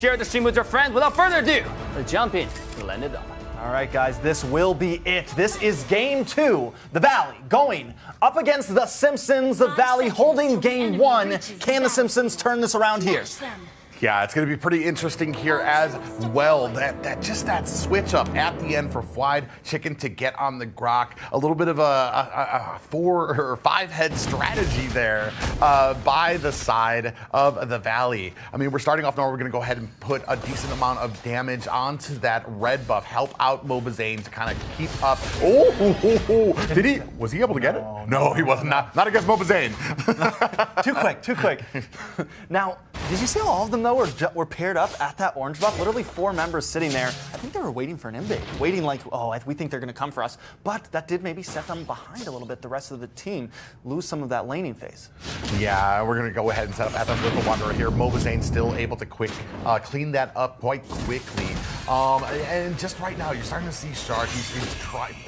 Share the stream with your friends. Without further ado, let's jump in and land it on. All right, guys, this will be it. This is game 2. The Valley going up against the Simpsons. The Valley holding game 1. Can the Simpsons turn this around here? Yeah, it's going to be pretty interesting here as well. That switch up at the end for Fried Chicken to get on the Grok. A little bit of a 4 or 5 head strategy there by the side of the Valley. I mean, we're starting off now. We're going to go ahead and put a decent amount of damage onto that red buff. Help out MOBAZANE to kind of keep up. Did he? Was he able to get it? No, he was not. Not against MOBAZANE. Too quick. Now, did you see all of them, though, were paired up at that orange buff? Literally 4 members sitting there. I think they were waiting for an invade. Waiting like, we think they're going to come for us. But that did maybe set them behind a little bit. The rest of the team lose some of that laning phase. Yeah, we're going to go ahead and set up Athos with the Wanderer here. MOBAZANE still able to clean that up quite quickly. And just right now, you're starting to see Shark. He's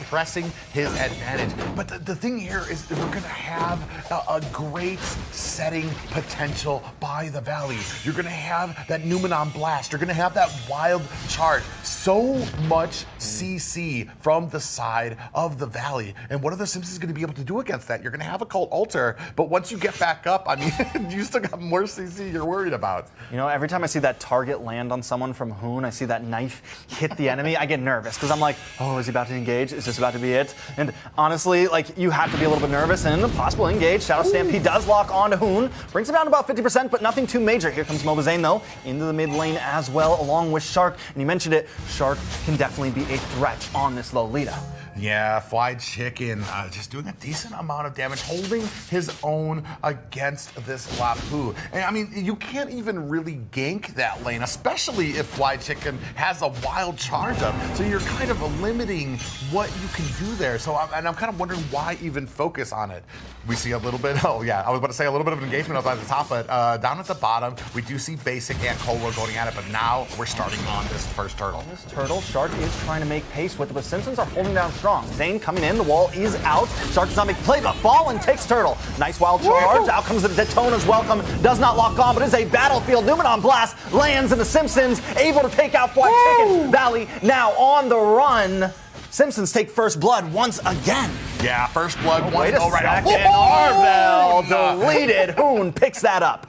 pressing his advantage. But the thing here is we're going to have a great setting potential by the Valley. You're going to have that Numenon Blast. You're going to have that Wild Charge. So much CC from the side of the Valley. And what are the Simpsons going to be able to do against that? You're going to have a Cult Altar, but once you get back up, I mean, you still got more CC you're worried about. You know, every time I see that target land on someone from Hoon, I see that knife hit the enemy, I get nervous because I'm like, is he about to engage? Is this about to be it? And honestly, like, you have to be a little bit nervous, and in the possible engage, Shadow Stampede does lock onto Hoon, brings him down to about 50%, but nothing too major. Here comes MOBAZANE, though, into the mid lane as well, along with Shark. And you mentioned it, Shark can definitely be a threat on this Lolita. Yeah, Fried Chicken just doing a decent amount of damage, holding his own against this Lapu. And I mean, you can't even really gank that lane, especially if Fried Chicken has a wild charge up. So you're kind of limiting what you can do there. So I'm kind of wondering why even focus on it. We see a little bit, I was about to say a little bit of engagement up at the top, but down at the bottom, we do see Basic and Colo going at it, but now we're starting on this first turtle. On this turtle, Shark is trying to make pace with it, but Simpsons are holding down strong. Zane coming in, the wall is out. Shark does not make the play, but Fallen takes turtle. Nice wild charge. Out comes the Daytona's welcome. Does not lock on, but is a battlefield. Numenon Blast lands, and the Simpsons able to take out Fried Chicken. Valley now on the run. Simpsons take first blood once again. Yeah, first blood. Wait a second. Arvel deleted. Hoon picks that up.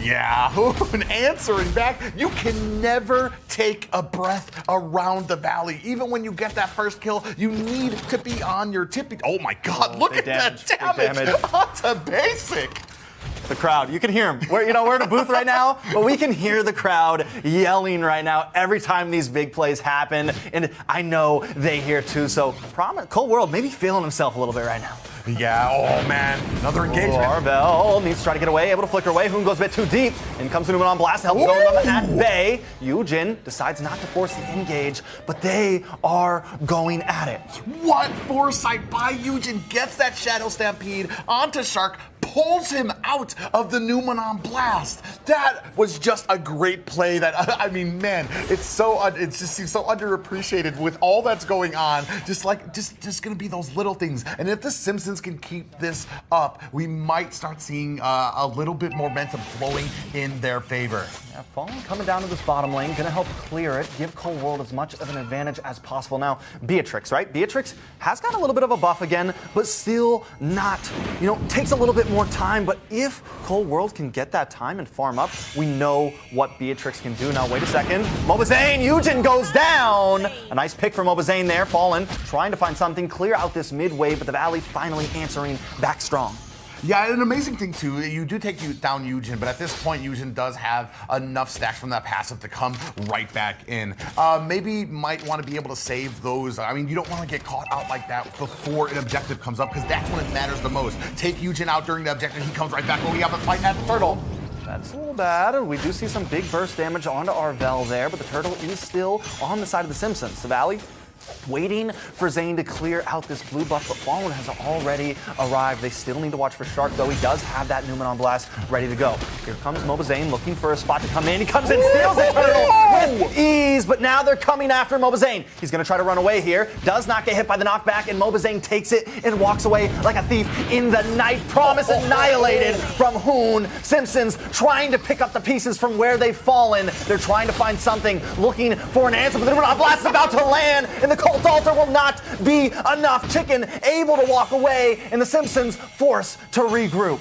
Yeah, Hoon answering back. You can never take a breath around the Valley. Even when you get that first kill, you need to be on your tippy. Oh my God, look at that damage onto Basic. The crowd, you can hear them. We're in a booth right now, but we can hear the crowd yelling right now every time these big plays happen, and I know they hear too. So, Cold World maybe feeling himself a little bit right now. Yeah, oh man, another engagement. Arvel needs to try to get away, able to flicker away. Hoon goes a bit too deep. In comes the Numenon Blast, helps them at bay. Yujin decides not to force the engage, but they are going at it. What foresight by Yujin, gets that Shadow Stampede onto Shark, pulls him out of the Numenon Blast. That was just a great play. I mean, man, it just seems so underappreciated with all that's going on. Just gonna be those little things. And if the Simpsons can keep this up, we might start seeing a little bit more momentum flowing in their favor. Yeah, Fallen coming down to this bottom lane, gonna help clear it, give Cold World as much of an advantage as possible. Now, Beatrix, right? Beatrix has got a little bit of a buff again, but still not, takes a little bit more time. But if Cold World can get that time and farm up, we know what Beatrix can do. Now, wait a second. MOBAZANE, Yujin goes down. A nice pick for MOBAZANE there. Fallen trying to find something, clear out this mid wave, but the Valley finally answering back strong. Yeah, an amazing thing too, you do take down Yujin, but at this point, Yujin does have enough stacks from that passive to come right back in. Maybe might want to be able to save those. I mean, you don't want to get caught out like that before an objective comes up, because that's when it matters the most. Take Yujin out during the objective, he comes right back when we have a fight at the turtle. That's a little bad. We do see some big burst damage onto Arvel there, but the turtle is still on the side of the Simpsons. The Valley waiting for Zane to clear out this blue buff, but Fallen has already arrived. They still need to watch for Shark, though. He does have that Numenon Blast ready to go. Here comes MOBAZANE looking for a spot to come in. He comes in, steals it, turtle with ease, but but now they're coming after MOBAZANE. He's gonna try to run away here. Does not get hit by the knockback, and MOBAZANE takes it and walks away like a thief in the night. Promise annihilated from Hoon. Simpsons trying to pick up the pieces from where they've fallen. They're trying to find something, looking for an answer, but the Numenon Blast is about to land, and the Cult Altar will not be enough. Chicken able to walk away, and the Simpsons forced to regroup.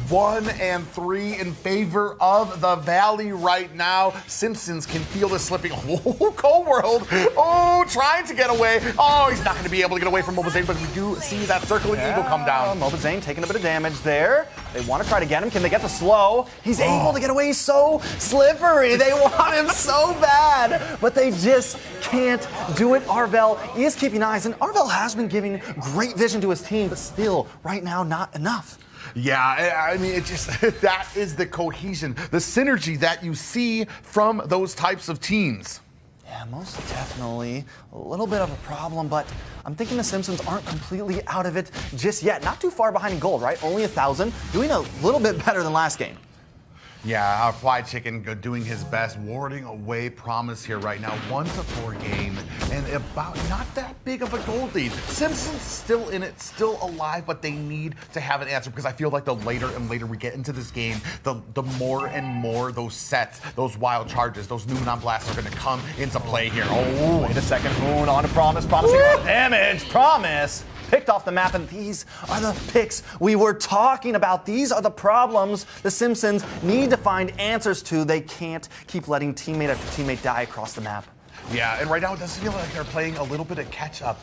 1 and 3 in favor of the Valley right now. Simpsons can feel this slipping. Oh, Cold World. Oh, trying to get away. Oh, he's not going to be able to get away from MOBAZANE, but we do see that circling eagle come down. MOBAZANE taking a bit of damage there. They want to try to get him. Can they get the slow? He's able to get away. He's so slippery. They want him so bad, but they just can't do it. Arvel is keeping eyes, and Arvel has been giving great vision to his team, but still, right now, not enough. Yeah, I mean, it just, that is the cohesion, the synergy that you see from those types of teams. Yeah, most definitely a little bit of a problem, but I'm thinking the Simpsons aren't completely out of it just yet. Not too far behind in gold, right? Only 1,000, doing a little bit better than last game. Yeah, our Fried Chicken doing his best, warding away Promise here right now. 1-4 game, and about not that big of a gold lead. Simpsons still in it, still alive, but they need to have an answer, because I feel like the later and later we get into this game, the more and more those sets, those wild charges, those Numenon Blasts are going to come into play here. Oh, wait a second, Hoon on to Promise, promising damage. Promise picked off the map, and these are the picks we were talking about. These are the problems the Simpsons need to find answers to. They can't keep letting teammate after teammate die across the map. Yeah, and right now it does feel like they're playing a little bit of catch-up.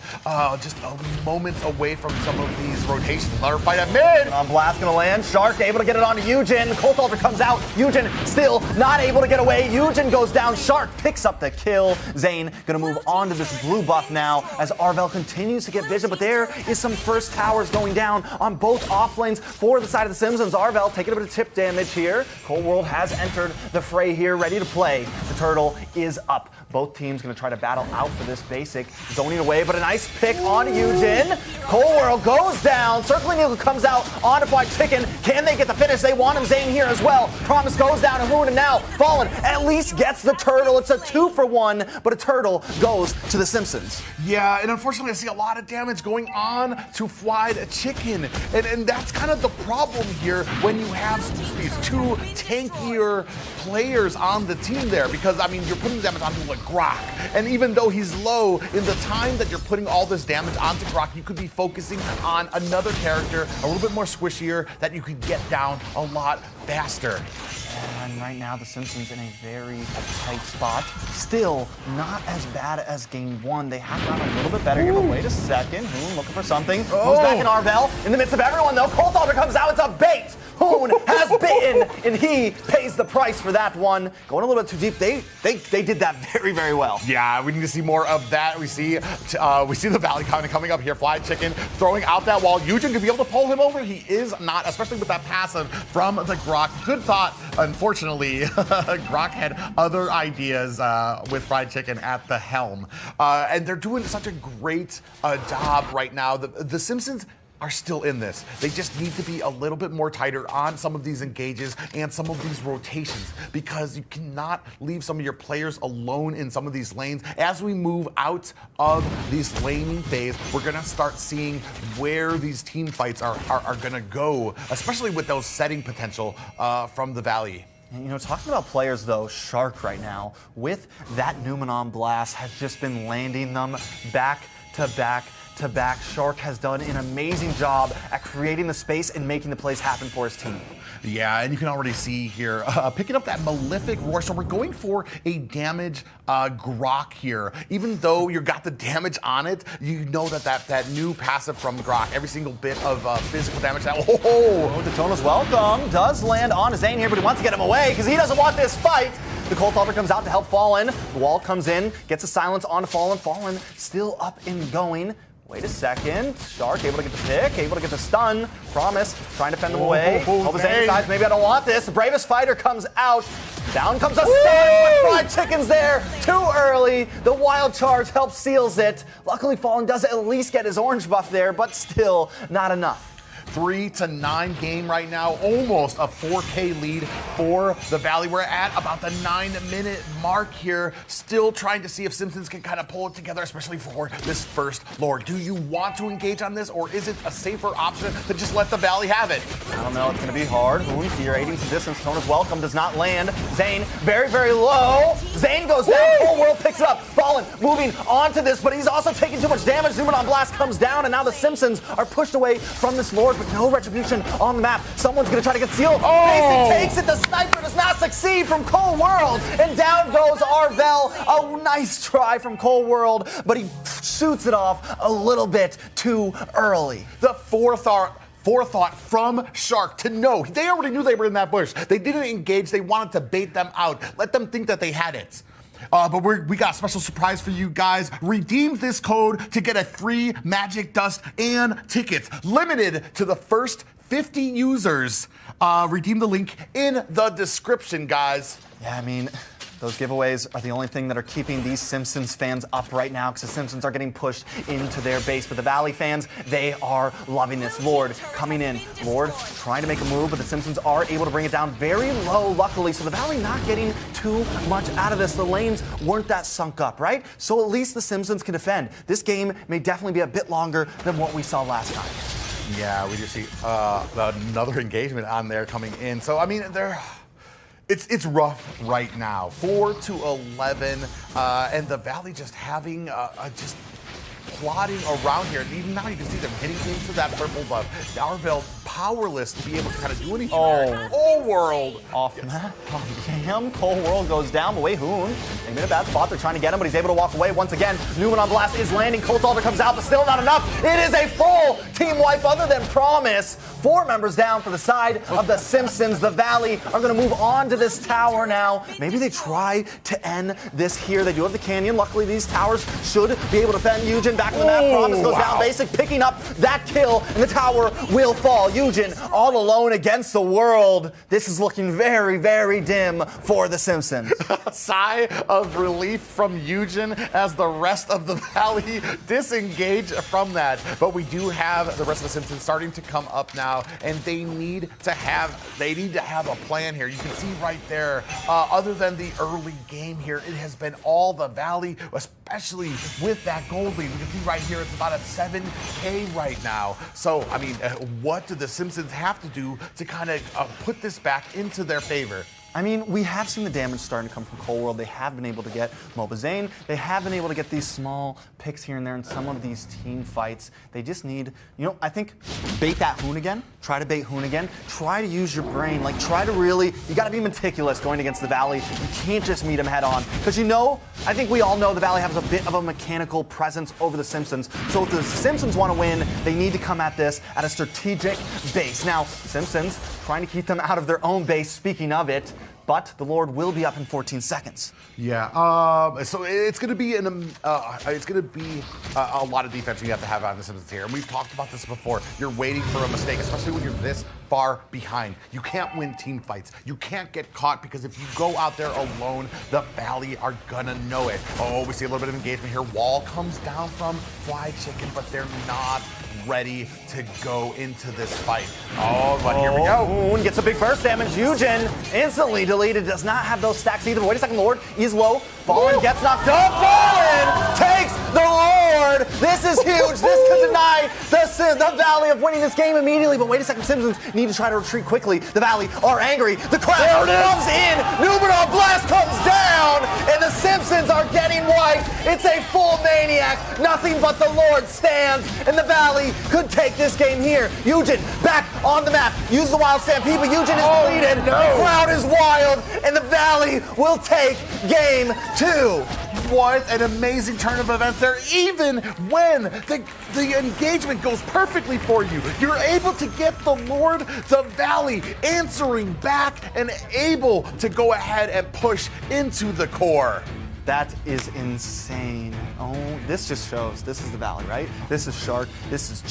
Just moments away from some of these rotations. Let her fight at mid! Blast gonna land. Shark able to get it onto Eugen. Colt Altar comes out. Eugen still not able to get away. Eugen goes down. Shark picks up the kill. Zane gonna move on to this blue buff now as Arvel continues to get vision, but there is some first towers going down on both off lanes for the side of the Simpsons. Arvel taking a bit of tip damage here. Cold World has entered the fray here, ready to play. The turtle is up. Both teams going to try to battle out for this basic. Zoning away, but a nice pick on Eugen. Cold World goes down. Circling Eagle comes out onto Fried Chicken. Can they get the finish? They want him. Zane here as well. Promise goes down, and Hoon, and now Fallen at least gets the turtle. It's a 2-for-1, but a turtle goes to the Simpsons. Yeah, and unfortunately I see a lot of damage going on to Fried Chicken. And that's kind of the problem here when you have these two tankier players on the team there, because, I mean, you're putting damage onto like Grok, and even though he's low, in the time that you're putting all this damage onto Grok, you could be focusing on another character, a little bit more squishier, that you could get down a lot faster. And right now, the Simpsons in a very tight spot. Still not as bad as game one. They have gotten a little bit better here, but wait a second. Hoon looking for something. Goes back in Arvel. In the midst of everyone, though, Colt Altar comes out. It's a bait. Hoon has bitten, and he pays the price for that one. Going a little bit too deep. They did that very, very well. Yeah, we need to see more of that. We see the Valley kind of coming up here. Fried Chicken throwing out that wall. Eugen could be able to pull him over. He is not, especially with that passive from the Grok. Good thought. Unfortunately, Grok had other ideas with Fried Chicken at the helm. And they're doing such a great job right now. The Simpsons are still in this. They just need to be a little bit more tighter on some of these engages and some of these rotations, because you cannot leave some of your players alone in some of these lanes. As we move out of this laning phase, we're gonna start seeing where these team fights are gonna go, especially with those setting potential from the Valley. You know, talking about players, though, Shark right now, with that Numenon Blast, has just been landing them back to back to back. Shark has done an amazing job at creating the space and making the plays happen for his team. Yeah, and you can already see here, picking up that Malefic Roar. So we're going for a damage Grok here. Even though you got the damage on it, you know that new passive from Grok, every single bit of physical damage. Daytona's welcome. Does land on Zane here, but he wants to get him away because he doesn't want this fight. The Colt Altar comes out to help Fallen. The wall comes in, gets a silence on Fallen. Fallen still up and going. Wait a second. Shark able to get the pick, able to get the stun. Promise trying to fend them away. MOBAZANE decides maybe I don't want this. The bravest fighter comes out. Down comes a stun, but Fried Chicken's there too early. The wild charge helps seals it. Luckily, Fallen does at least get his orange buff there, but still not enough. 3-9 game right now, almost a 4K lead for the Valley. We're at about the 9-minute mark here, still trying to see if Simpsons can kind of pull it together, especially for this first Lord. Do you want to engage on this, or is it a safer option to just let the Valley have it? I don't know, it's going to be hard. Hoon here, aiding some distance. Tona's welcome, does not land. Zane, very, very low. Zane goes down, Whole World picks it up. Fallen, moving on to this, but he's also taking too much damage. Numenon Blast comes down, and now the Simpsons are pushed away from this Lord, but no retribution on the map. Someone's going to try to get sealed. Oh! Mason takes it, the sniper does not succeed from Cold World, and down goes Arvel. A nice try from Cold World, but he shoots it off a little bit too early. The forethought from Shark to know. They already knew they were in that bush. They didn't engage. They wanted to bait them out. Let them think that they had it. But we got a special surprise for you guys. Redeem this code to get a free magic dust and tickets. Limited to the first 50 users. Redeem the link in the description, guys. Yeah, I mean, those giveaways are the only thing that are keeping these Simpsons fans up right now, because the Simpsons are getting pushed into their base. But the Valley fans, they are loving this. Lord coming in. Lord trying to make a move, but the Simpsons are able to bring it down very low, luckily. So the Valley not getting too much out of this. The lanes weren't that sunk up, right? So at least the Simpsons can defend. This game may definitely be a bit longer than what we saw last time. Yeah, we do see another engagement on there coming in. So, I mean, it's rough right now. 4-11, and the Valley just having just plodding around here. And even now you can see them hitting into that purple buff. Arvel powerless to be able to kind of do anything. Whole World Off map, off cam. Cold World goes down, but wait, Hoon. They made a bad spot. They're trying to get him, but he's able to walk away once again. Numenon Blast is landing. Cold Alder comes out, but still not enough. It is a full team wipe other than promise. 4 members down for the side of the Simpsons. The Valley are going to move on to this tower now. Maybe they try to end this here. They do have the canyon. Luckily, these towers should be able to defend Eugen. Back on the map, Promise goes down. Basic picking up that kill, and the tower will fall. Eugen all alone against the world. This is looking very, very dim for the Simpsons. Sigh of relief from Eugen as the rest of the Valley disengage from that. But we do have the rest of the Simpsons starting to come up now, and they need to have a plan here. You can see right there, other than the early game here, it has been all the Valley, especially with that gold lead. You can see right here, it's about a 7K right now. So, I mean, what do the Simpsons have to do to kind of put this back into their favor? I mean, we have seen the damage starting to come from Cold World. They have been able to get MOBAZANE. They have been able to get these small picks here and there in some of these team fights. They just need, I think, bait that Hoon again. Try to bait Hoon again. Try to use your brain. Like, try to really, you got to be meticulous going against the Valley. You can't just meet them head on. Because I think we all know the Valley has a bit of a mechanical presence over the Simpsons. So if the Simpsons want to win, they need to come at this at a strategic base. Now, Simpsons trying to keep them out of their own base, speaking of it, but the Lord will be up in 14 seconds. Yeah, so it's going to be a lot of defense you have to have on the Simpsons here. And we've talked about this before. You're waiting for a mistake, especially when you're this far behind. You can't win team fights. You can't get caught, because if you go out there alone, the Valley are gonna know it. Oh, we see a little bit of engagement here. Wall comes down from Fly Chicken, but they're not ready to go into this fight. Oh, but here we go. Hoon gets a big burst damage. Eugen instantly deleted. Does not have those stacks either. But wait a second, Lord. He's low. Fallen gets knocked up. Fallen takes the Lord. This is huge. This could deny the Valley of winning this game immediately. But wait a second, Simpsons need to try to retreat quickly. The Valley are angry. The crowd comes in. Numenon Blast comes down. And the Simpsons are getting wiped. It's a full maniac. Nothing but the Lord stands. And the Valley could take this game here. Eugen back on the map. Use the Wild Stampede, but Eugen is deleted. No. The crowd is wild. And the Valley will take game 2. What an amazing turn of events there. Even when the engagement goes perfectly for you, you're able to get the Lord, the Valley answering back and able to go ahead and push into the core. That is insane. Oh, this just shows. This is the Valley, right? This is Shark. This is